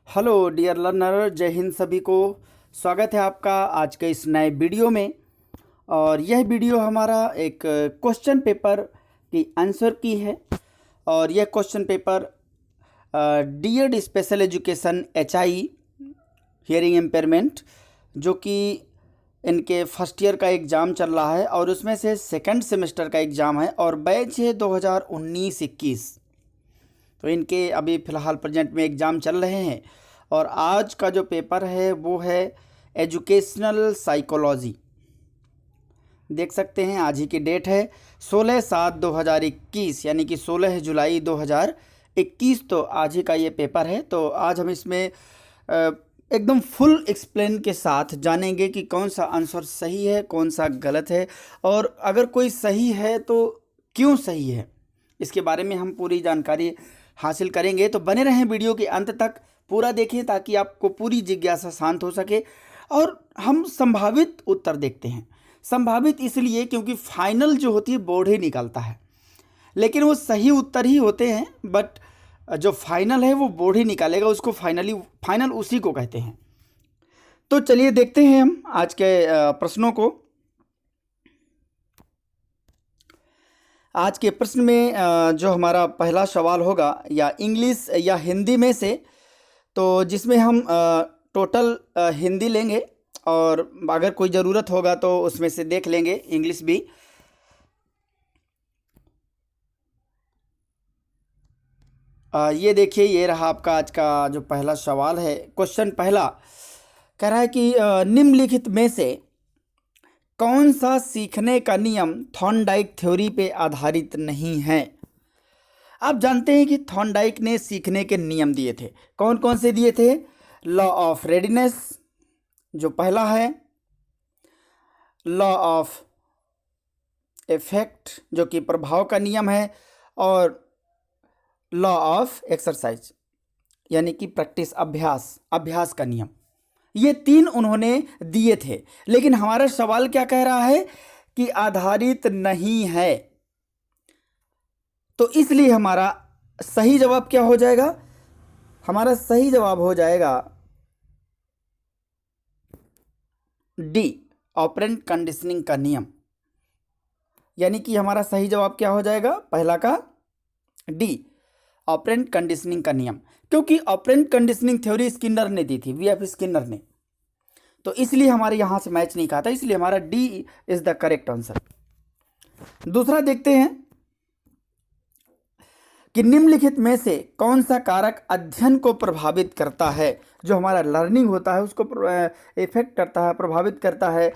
Hello dear learner, जय हिंद सभी को। स्वागत है आपका आज के इस नए वीडियो में। और यह वीडियो हमारा एक क्वेश्चन पेपर की आंसर की है। और यह question paper DEd special education HI hearing impairment, जो कि इनके फर्स्ट ईयर का एग्ज़ाम चल रहा है और उसमें से सेकंड सेमेस्टर का एग्ज़ाम है और बैच है 2019-21। तो इनके अभी फ़िलहाल प्रेजेंट में एग्ज़ाम चल रहे हैं। और आज का जो पेपर है वो है एजुकेशनल साइकोलॉजी। देख सकते हैं आज ही की डेट है 16/7/2021, यानी कि 16 जुलाई 2021। तो आज ही का ये पेपर है। तो आज हम इसमें एकदम फुल एक्सप्लेन के साथ जानेंगे कि कौन सा आंसर सही है, कौन सा गलत है, और अगर कोई सही है तो क्यों सही है, इसके बारे में हम पूरी जानकारी हासिल करेंगे। तो बने रहें वीडियो के अंत तक, पूरा देखें ताकि आपको पूरी जिज्ञासा शांत हो सके। और हम संभावित उत्तर देखते हैं। संभावित इसलिए क्योंकि फाइनल जो होती है बोर्ड ही निकालता है, लेकिन वो सही उत्तर ही होते हैं। बट जो फाइनल है वो बोर्ड ही निकालेगा, उसको फाइनल उसी को कहते हैं। तो चलिए देखते हैं हम आज के प्रश्नों को। आज के प्रश्न में जो हमारा पहला सवाल होगा या इंग्लिश या हिंदी में से, तो जिसमें हम टोटल हिंदी लेंगे और अगर कोई ज़रूरत होगा तो उसमें से देख लेंगे इंग्लिश भी। ये देखिए, ये रहा आपका आज का जो पहला सवाल है। क्वेश्चन पहला कह रहा है कि निम्नलिखित में से कौन सा सीखने का नियम थॉर्नडाइक थ्योरी पे आधारित नहीं है। आप जानते हैं कि थॉर्नडाइक ने सीखने के नियम दिए थे। कौन कौन से दिए थे? लॉ ऑफ रेडीनेस जो पहला है, लॉ ऑफ इफेक्ट जो कि प्रभाव का नियम है, और लॉ ऑफ एक्सरसाइज यानी कि प्रैक्टिस, अभ्यास का नियम। ये तीन उन्होंने दिए थे। लेकिन हमारा सवाल क्या कह रहा है कि आधारित नहीं है। तो इसलिए हमारा सही जवाब क्या हो जाएगा? हमारा सही जवाब हो जाएगा डी, ऑपरेंट कंडीशनिंग का नियम। यानी कि हमारा सही जवाब क्या हो जाएगा? पहला का डी, ऑपरेंट कंडीशनिंग का नियम। क्योंकि ऑपरेंट कंडीशनिंग थ्योरी स्किनर ने दी थी, वीएफ स्किनर ने। तो इसलिए हमारे यहां से मैच नहीं खाता, इसलिए हमारा D is the correct answer. दूसरा देखते हैं कि निम्नलिखित में से कौन सा कारक अध्ययन को प्रभावित करता है। जो हमारा लर्निंग होता है उसको इफेक्ट करता है, प्रभावित करता है,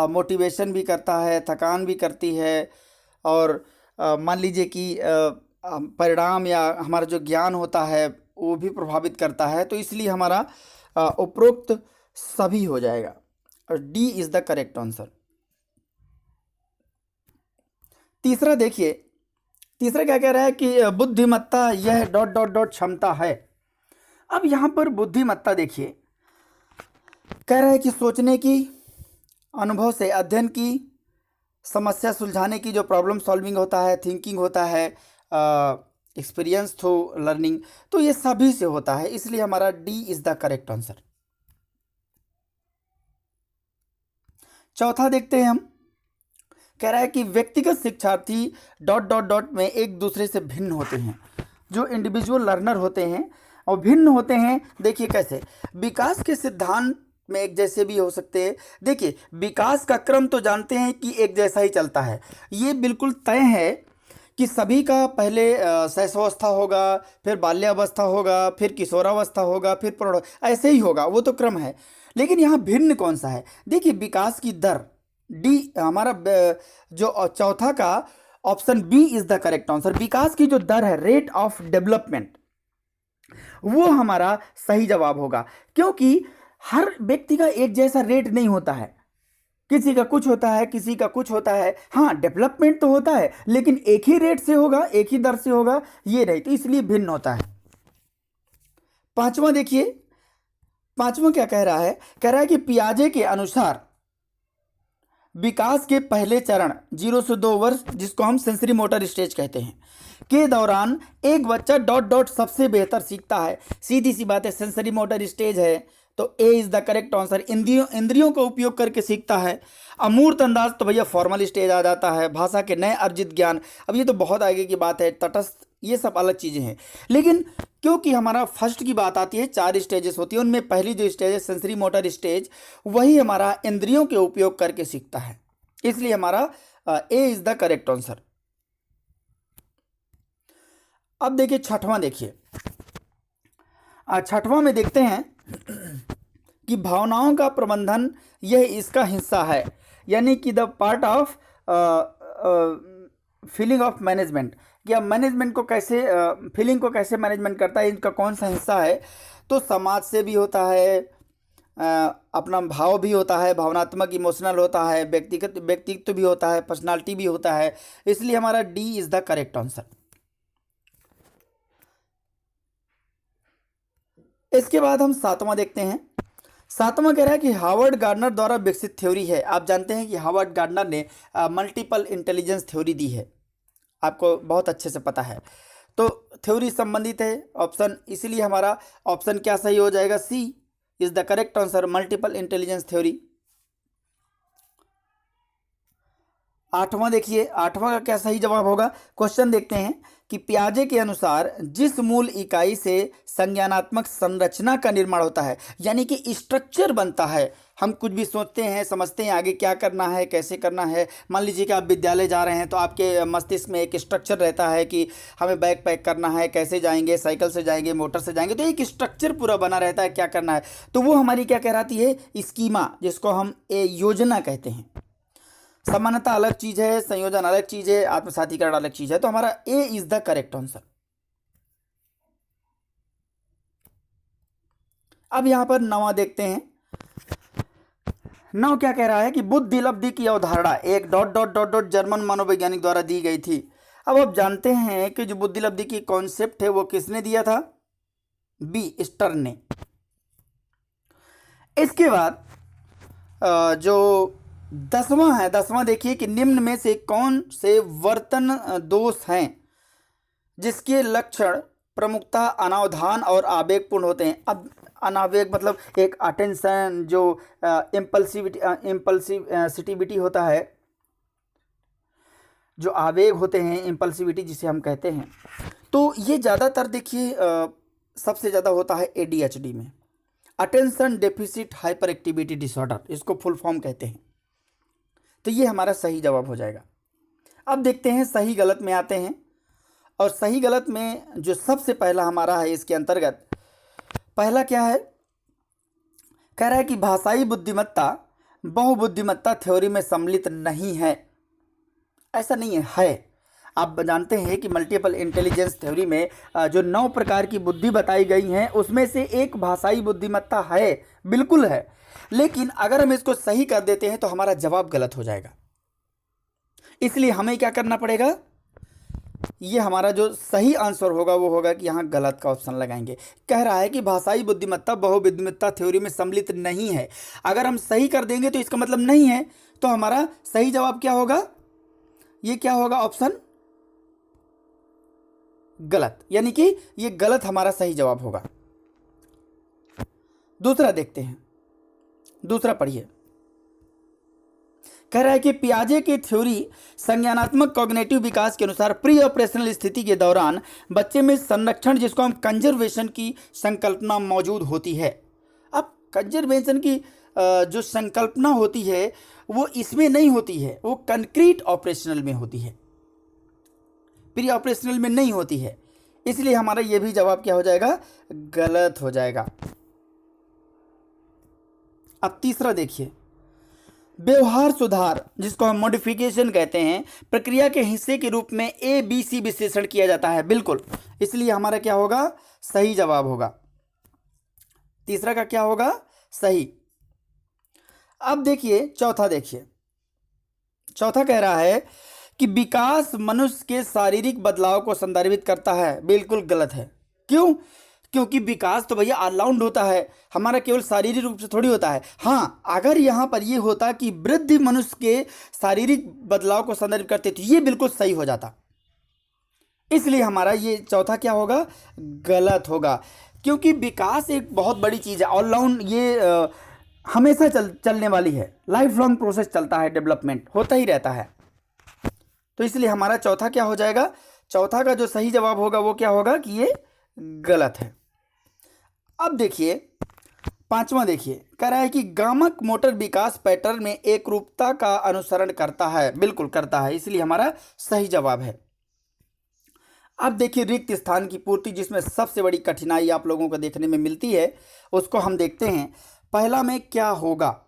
मोटिवेशन भी करता है, थकान भी करती है, और मान लीजिए कि परिणाम या हमारा जो ज्ञान होता है वो भी प्रभावित करता है। तो इसलिए हमारा उपरोक्त सभी हो जाएगा और D is the correct answer. तीसरा देखिए, तीसरा क्या कह रहा है कि बुद्धिमत्ता यह डॉट डॉट डॉट क्षमता है। अब यहां पर बुद्धिमत्ता देखिए, कह रहा है कि सोचने की, अनुभव से अध्ययन की, समस्या सुलझाने की, जो प्रॉब्लम सॉल्विंग होता है, थिंकिंग होता है, एक्सपीरियंस थ्रू लर्निंग, तो ये सभी से होता है। इसलिए हमारा D is the correct answer. चौथा देखते हैं हम। कह रहा है कि व्यक्तिगत शिक्षार्थी डॉट डॉट डॉट में एक दूसरे से भिन्न होते हैं। जो इंडिविजुअल लर्नर होते हैं और भिन्न होते हैं, देखिए कैसे। विकास के सिद्धांत में एक जैसे भी हो सकते हैं। देखिए, विकास का क्रम तो जानते हैं कि एक जैसा ही चलता है। ये बिल्कुल तय है कि सभी का पहले शैशवावस्था होगा, फिर बाल्यावस्था होगा, फिर किशोरावस्था होगा, फिर प्रौढ़, ऐसे ही होगा, वो तो क्रम है। लेकिन यहाँ भिन्न कौन सा है? देखिए, विकास की दर, डी हमारा जो चौथा का option B is the correct answer. विकास की जो दर है, रेट ऑफ डेवलपमेंट, वो हमारा सही जवाब होगा। क्योंकि हर व्यक्ति का एक जैसा रेट नहीं होता है, किसी का कुछ होता है, किसी का कुछ होता है। हाँ, डेवलपमेंट तो होता है लेकिन एक ही रेट से होगा, एक ही दर से होगा, ये नहीं, तो इसलिए भिन्न होता है। पांचवा देखिए, पांचवा क्या कह रहा है? कह रहा है कि पियाजे के अनुसार विकास के पहले चरण 0 से 2 वर्ष, जिसको हम सेंसरी मोटर स्टेज कहते हैं, के दौरान एक बच्चा डॉट डॉट सबसे बेहतर सीखता है। सीधी सी बात है, सेंसरी मोटर स्टेज है तो ए इज द करेक्ट आंसर। इंद्रियों का उपयोग करके सीखता है। अमूर्त अंदाज तो भैया फॉर्मल स्टेज आ जाता है। भाषा के नए अर्जित ज्ञान, अब ये तो बहुत आगे की बात है। तटस्थ, ये सब अलग चीज़ें हैं। लेकिन क्योंकि हमारा फर्स्ट की बात आती है, 4 स्टेजेस होती है, उनमें पहली जो स्टेज है सेंसरी मोटर स्टेज, वही हमारा इंद्रियों के उपयोग करके सीखता है, इसलिए हमारा ए इज द करेक्ट आंसर। अब देखिए छठवां, देखिए छठवां में देखते हैं कि भावनाओं का प्रबंधन यह इसका हिस्सा है, यानी कि the part of feeling of management, कि अब मैनेजमेंट को कैसे, फीलिंग को कैसे मैनेजमेंट करता है, इनका कौन सा हिस्सा है। तो समाज से भी होता है, अपना भाव भी होता है, भावनात्मक इमोशनल होता है, व्यक्तित्व भी होता है, पर्सनालिटी भी होता है, इसलिए हमारा D is the correct answer. इसके बाद हम सातवां देखते हैं। सातवां कह रहा है कि हार्वर्ड गार्डनर द्वारा विकसित थ्योरी है। आप जानते हैं कि हार्वर्ड गार्डनर ने मल्टीपल इंटेलिजेंस थ्योरी दी है, आपको बहुत अच्छे से पता है। तो थ्योरी संबंधित है ऑप्शन, इसीलिए हमारा ऑप्शन क्या सही हो जाएगा, C is the correct answer, multiple intelligence theory. आठवां देखिए, आठवां का क्या सही जवाब होगा। क्वेश्चन देखते हैं कि पियाजे के अनुसार जिस मूल इकाई से संज्ञानात्मक संरचना का निर्माण होता है, यानी कि स्ट्रक्चर बनता है, हम कुछ भी सोचते हैं, समझते हैं आगे क्या करना है, कैसे करना है। मान लीजिए कि आप विद्यालय जा रहे हैं तो आपके मस्तिष्क में एक स्ट्रक्चर रहता है कि हमें बैग पैक करना है, कैसे जाएंगे, साइकिल से जाएंगे, मोटर से जाएंगे, तो एक स्ट्रक्चर पूरा बना रहता है क्या करना है। तो वो हमारी क्या कहलाती है, स्कीमा, जिसको हम योजना कहते हैं। समानता अलग चीज है, संयोजन अलग चीज है, आत्मसातीकरण अलग चीज है। तो हमारा ए इज द करेक्ट आंसर। अब यहां पर नवा देखते हैं। नौ क्या कह रहा है कि बुद्धिलब्धि की अवधारणा एक dot dot dot dot German मनोवैज्ञानिक द्वारा दी गई थी। अब आप जानते हैं कि जो बुद्धिलब्धि की कॉन्सेप्ट है वो किसने दिया था, बी स्टर्न ने। इसके बाद जो 10वां है, 10वां देखिए कि निम्न में से कौन से वर्तन दोष हैं जिसके लक्षण प्रमुखता अनावधान और आवेगपूर्ण होते हैं। अब अनावेग मतलब एक अटेंशन, जो इम्पल्सिविटी होता है, जो आवेग होते हैं, इम्पल्सिविटी जिसे हम कहते हैं, तो ये ज़्यादातर देखिए सबसे ज़्यादा होता है ADHD में, attention deficit hyper activity disorder, इसको फुल फॉर्म कहते हैं। तो ये हमारा सही जवाब हो जाएगा। अब देखते हैं सही गलत में आते हैं, और सही गलत में जो सबसे पहला हमारा है इसके अंतर्गत, पहला क्या है, कह रहा है कि भाषाई बुद्धिमत्ता बहुबुद्धिमत्ता थ्योरी में सम्मिलित नहीं है। ऐसा नहीं है। आप जानते हैं कि मल्टीपल इंटेलिजेंस थ्योरी में जो 9 प्रकार की बुद्धि बताई गई हैं उसमें से एक भाषाई बुद्धिमत्ता है, बिल्कुल है। लेकिन अगर हम इसको सही कर देते हैं तो हमारा जवाब गलत हो जाएगा, इसलिए हमें क्या करना पड़ेगा, ये हमारा जो सही आंसर होगा वो होगा कि यहाँ गलत का ऑप्शन लगाएंगे। कह रहा है कि भाषाई बुद्धिमत्ता बहुबुद्धिमत्ता थ्योरी में सम्मिलित नहीं है। अगर हम सही कर देंगे तो इसका मतलब नहीं है, तो हमारा सही जवाब क्या होगा, ये क्या होगा, ऑप्शन गलत, यानी कि ये गलत हमारा सही जवाब होगा। दूसरा देखते हैं, दूसरा पढ़िए। कह रहा है कि पियाजे की थ्योरी संज्ञानात्मक कॉग्निटिव विकास के अनुसार प्री ऑपरेशनल स्थिति के दौरान बच्चे में संरक्षण, जिसको हम कंजर्वेशन की संकल्पना मौजूद होती है। अब कंजर्वेशन की जो संकल्पना होती है वो इसमें नहीं होती है, वो कंक्रीट ऑपरेशनल में होती है, प्री ऑपरेशनल में नहीं होती है, इसलिए हमारा ये भी जवाब क्या हो जाएगा, गलत हो जाएगा। अब तीसरा देखिए, व्यवहार सुधार, जिसको हम मॉडिफिकेशन कहते हैं, प्रक्रिया के हिस्से के रूप में ABC विश्लेषण किया जाता है, बिल्कुल, इसलिए हमारा क्या होगा, सही जवाब होगा। तीसरा का क्या होगा, सही। अब देखिए चौथा, देखिए चौथा कह रहा है कि विकास मनुष्य के शारीरिक बदलाव को संदर्भित करता है, बिल्कुल गलत है। क्यों? क्योंकि विकास तो भैया ऑलराउंड होता है, हमारा केवल शारीरिक रूप से थोड़ी होता है। हाँ, अगर यहाँ पर ये होता कि वृद्धि मनुष्य के शारीरिक बदलाव को संदर्भित करते तो ये बिल्कुल सही हो जाता। इसलिए हमारा ये चौथा क्या होगा, गलत होगा। क्योंकि विकास एक बहुत बड़ी चीज़ है, ऑलराउंड, ये हमेशा चलने वाली है, लाइफ लॉन्ग प्रोसेस चलता है, डेवलपमेंट होता ही रहता है। तो इसलिए हमारा चौथा क्या हो जाएगा, चौथा का जो सही जवाब होगा वो क्या होगा कि ये गलत है। अब देखिए पांचवा, देखिए कह रहा है कि गामक मोटर विकास पैटर्न में एक रूपता का अनुसरण करता है, बिल्कुल करता है, इसलिए हमारा सही जवाब है। अब देखिए रिक्त स्थान की पूर्ति, जिसमें सबसे बड़ी कठिनाई आप लोगों को देखने में मिलती है, उसको हम देखते हैं। पहला में क्या होगा,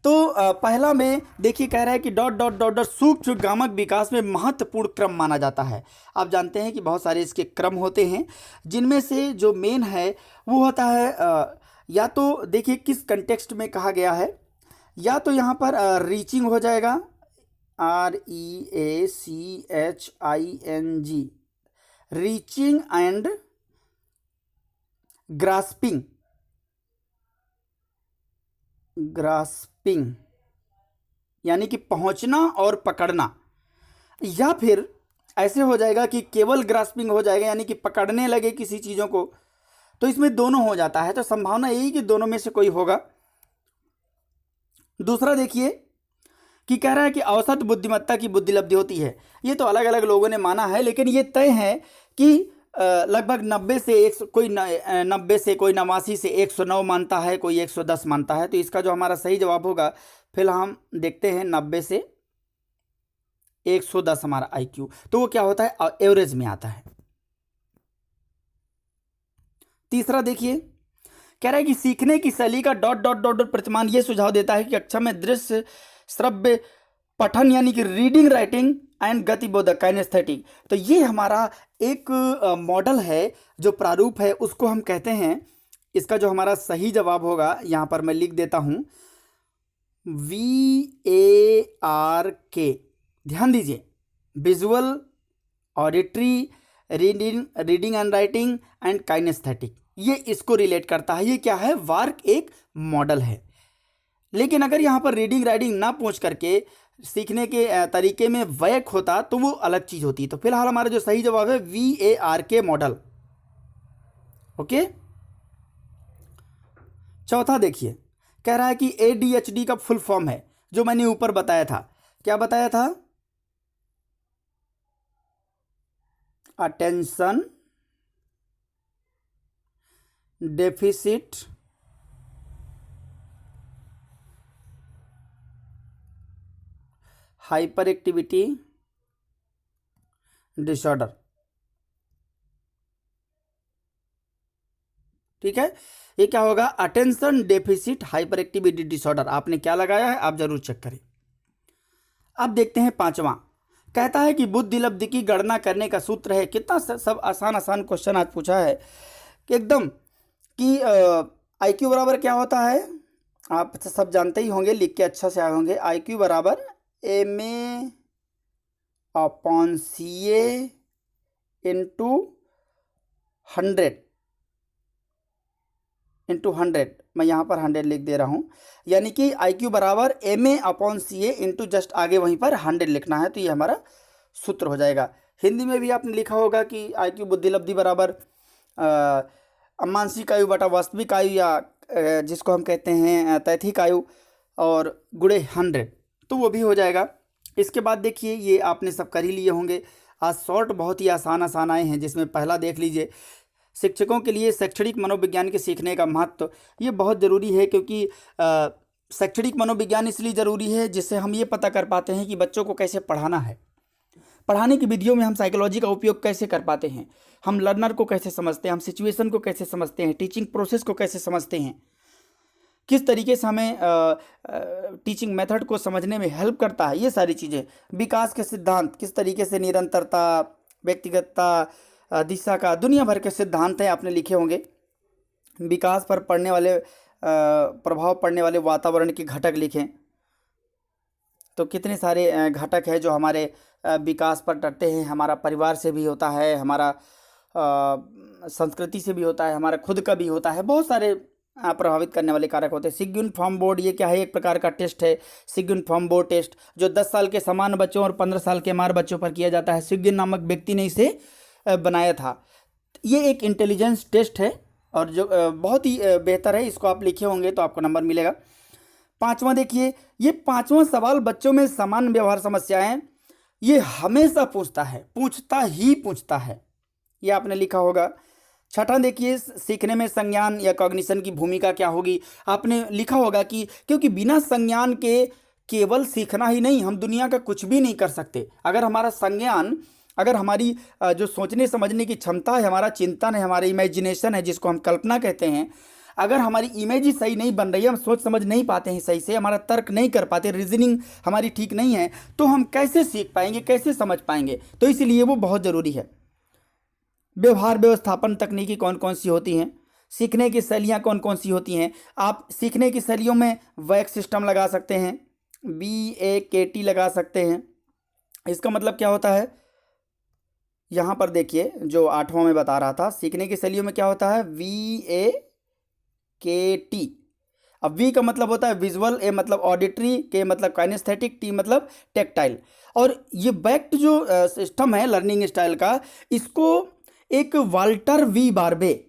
तो पहला में देखिए कह रहा है कि डॉट डॉट डॉट डॉट सूक्ष्म गामक विकास में महत्वपूर्ण क्रम माना जाता है। आप जानते हैं कि बहुत सारे इसके क्रम होते हैं, जिनमें से जो मेन है वो होता है या तो देखिए किस कंटेक्स्ट में कहा गया है, या तो यहाँ पर रीचिंग हो जाएगा, REACHING, reaching and grasping, grasping यानी कि पहुंचना और पकड़ना, या फिर ऐसे हो जाएगा कि केवल ग्रास्पिंग हो जाएगा यानी कि पकड़ने लगे किसी चीज़ों को। तो इसमें दोनों हो जाता है, तो संभावना यही कि दोनों में से कोई होगा। दूसरा देखिए कि कह रहा है कि औसत बुद्धिमत्ता की बुद्धिलब्धि होती है। ये तो अलग अलग लोगों ने माना है, लेकिन ये तय है कि लगभग 90 से 100, कोई 90 से, कोई 89 से 109 मानता है, कोई 110 मानता है। तो इसका जो हमारा सही जवाब होगा, फिलहाल हम देखते हैं 90 से 110 हमारा IQ, तो वो क्या होता है, एवरेज में आता है। तीसरा देखिए कह रहा है कि सीखने की शैली का डॉट डॉट डॉट डॉट प्रतिमान ये सुझाव देता है कि कक्षा में दृश्य श्रव्य पठन यानी कि रीडिंग राइटिंग एंड गतिबोधक काइनेस्थेटिक, तो ये हमारा एक मॉडल है, जो प्रारूप है उसको हम कहते हैं। इसका जो हमारा सही जवाब होगा यहाँ पर मैं लिख देता हूँ, VARK, ध्यान दीजिए, visual, auditory, reading and writing and kinesthetic, ये इसको रिलेट करता है। ये क्या है, वार्क एक मॉडल है। लेकिन अगर यहाँ पर रीडिंग राइटिंग ना पूछ करके सीखने के तरीके में वैक होता तो वो अलग चीज़ होती। तो फिलहाल हमारा जो सही जवाब है VARK मॉडल। ओके, चौथा देखिए कह रहा है कि ADHD का फुल फॉर्म है, जो मैंने ऊपर बताया था। क्या बताया था, attention deficit hyper activity disorder. ठीक है, ये क्या होगा, attention deficit hyper activity disorder. आपने क्या लगाया है, आप जरूर चेक करें। अब देखते हैं पांचवा, कहता है कि बुद्धिलब्धि की गणना करने का सूत्र है। कितना सब आसान आसान क्वेश्चन आज पूछा है कि एकदम कि IQ बराबर क्या होता है, आप सब जानते ही होंगे, लिख के अच्छा से आए होंगे। IQ बराबर MA/CA इंटू 100, मैं यहाँ पर 100 लिख दे रहा हूँ, यानी कि IQ बराबर MA/CA इंटू जस्ट आगे वहीं पर 100 लिखना है। तो ये हमारा सूत्र हो जाएगा। हिंदी में भी आपने लिखा होगा कि IQ बुद्धिलब्धि बराबर मानसिक आयु बटा वास्तविक आयु, या जिसको हम कहते हैं तैथिक आयु, और गुणे 100, तो वो भी हो जाएगा। इसके बाद देखिए, ये आपने सब कर ही लिए होंगे। आज शॉर्ट बहुत ही आसान आसान आए हैं, जिसमें पहला देख लीजिए, शिक्षकों के लिए शैक्षणिक मनोविज्ञान के सीखने का महत्व। ये बहुत ज़रूरी है, क्योंकि शैक्षणिक मनोविज्ञान इसलिए ज़रूरी है जिससे हम ये पता कर पाते हैं कि बच्चों को कैसे पढ़ाना है, पढ़ाने की विधियों में हम साइकोलॉजी का उपयोग कैसे कर पाते हैं, हम लर्नर को कैसे समझते हैं, हम सिचुएशन को कैसे समझते हैं, टीचिंग प्रोसेस को कैसे समझते हैं, किस तरीके से हमें टीचिंग मेथड को समझने में हेल्प करता है। ये सारी चीज़ें, विकास के सिद्धांत, किस तरीके से निरंतरता, व्यक्तिगतता, दिशा का, दुनिया भर के सिद्धांत हैं, आपने लिखे होंगे। विकास पर पड़ने वाले प्रभाव पड़ने वाले वातावरण के घटक लिखें। तो कितने सारे घटक हैं जो हमारे विकास पर डरते हैं। हमारा परिवार से भी होता है, हमारा संस्कृति से भी होता है, हमारा खुद का भी होता है, बहुत सारे प्रभावित करने वाले कारक होते हैं। सिग्युन फॉर्म बोर्ड ये क्या है, एक प्रकार का टेस्ट है, सिग्युन फॉर्म बोर्ड टेस्ट, जो 10 साल के समान बच्चों और 15 साल के मार बच्चों पर किया जाता है। सिग्युन नामक व्यक्ति ने इसे बनाया था। ये एक इंटेलिजेंस टेस्ट है और जो बहुत ही बेहतर है, इसको आप लिखे होंगे तो आपको नंबर मिलेगा। 5वां देखिए, ये 5वां सवाल बच्चों में समान व्यवहार समस्याएं ये हमेशा पूछता है, ये आपने लिखा होगा। 6वां देखिए, सीखने में संज्ञान या कॉग्निशन की भूमिका क्या होगी, आपने लिखा होगा कि क्योंकि बिना संज्ञान के केवल सीखना ही नहीं, हम दुनिया का कुछ भी नहीं कर सकते। अगर हमारा संज्ञान, अगर हमारी जो सोचने समझने की क्षमता है, हमारा चिंतन है, हमारा इमेजिनेशन है जिसको हम कल्पना कहते हैं, अगर हमारी इमेज ही सही नहीं बन रही है, हम सोच समझ नहीं पाते हैं सही से, हमारा तर्क नहीं कर पाते, रीजनिंग हमारी ठीक नहीं है, तो हम कैसे सीख पाएंगे, कैसे समझ पाएंगे। तो इसलिए वो बहुत ज़रूरी है। व्यवहार व्यवस्थापन तकनीकी कौन कौन सी होती हैं, सीखने की शैलियाँ कौन कौन सी होती हैं। आप सीखने की शैलियों में वैक सिस्टम लगा सकते हैं, WAKT लगा सकते हैं। इसका मतलब क्या होता है, यहाँ पर देखिए जो 8वां में बता रहा था, सीखने की शैलियों में क्या होता है, VAKT। अब V का मतलब होता है विजुअल, A मतलब ऑडिटरी, K मतलब काइनेस्थेटिक, T मतलब टेक्टाइल। और ये वैक्ट जो सिस्टम है लर्निंग स्टाइल का, इसको एक वाल्टर बी बार्बे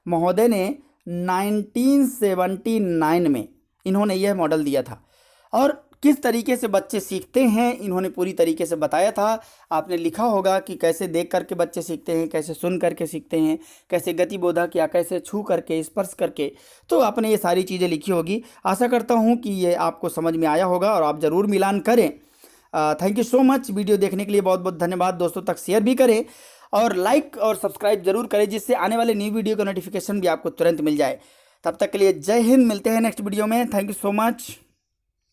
महोदय ने 1979 में इन्होंने यह मॉडल दिया था। और किस तरीके से बच्चे सीखते हैं इन्होंने पूरी तरीके से बताया था। आपने लिखा होगा कि कैसे देख करके बच्चे सीखते हैं, कैसे सुन करके सीखते हैं, कैसे गतिबोधक या कैसे छू करके, स्पर्श करके। तो आपने ये सारी चीज़ें लिखी होगी। आशा करता हूँ कि ये आपको समझ में आया होगा और आप ज़रूर मिलान करें। Thank you so much. Video देखने के लिए बहुत बहुत धन्यवाद। दोस्तों तक शेयर भी करें और लाइक और सब्सक्राइब जरूर करें, जिससे आने वाले न्यू वीडियो का नोटिफिकेशन भी आपको तुरंत मिल जाए। तब तक के लिए जय हिंद। मिलते हैं नेक्स्ट वीडियो में। Thank you so much.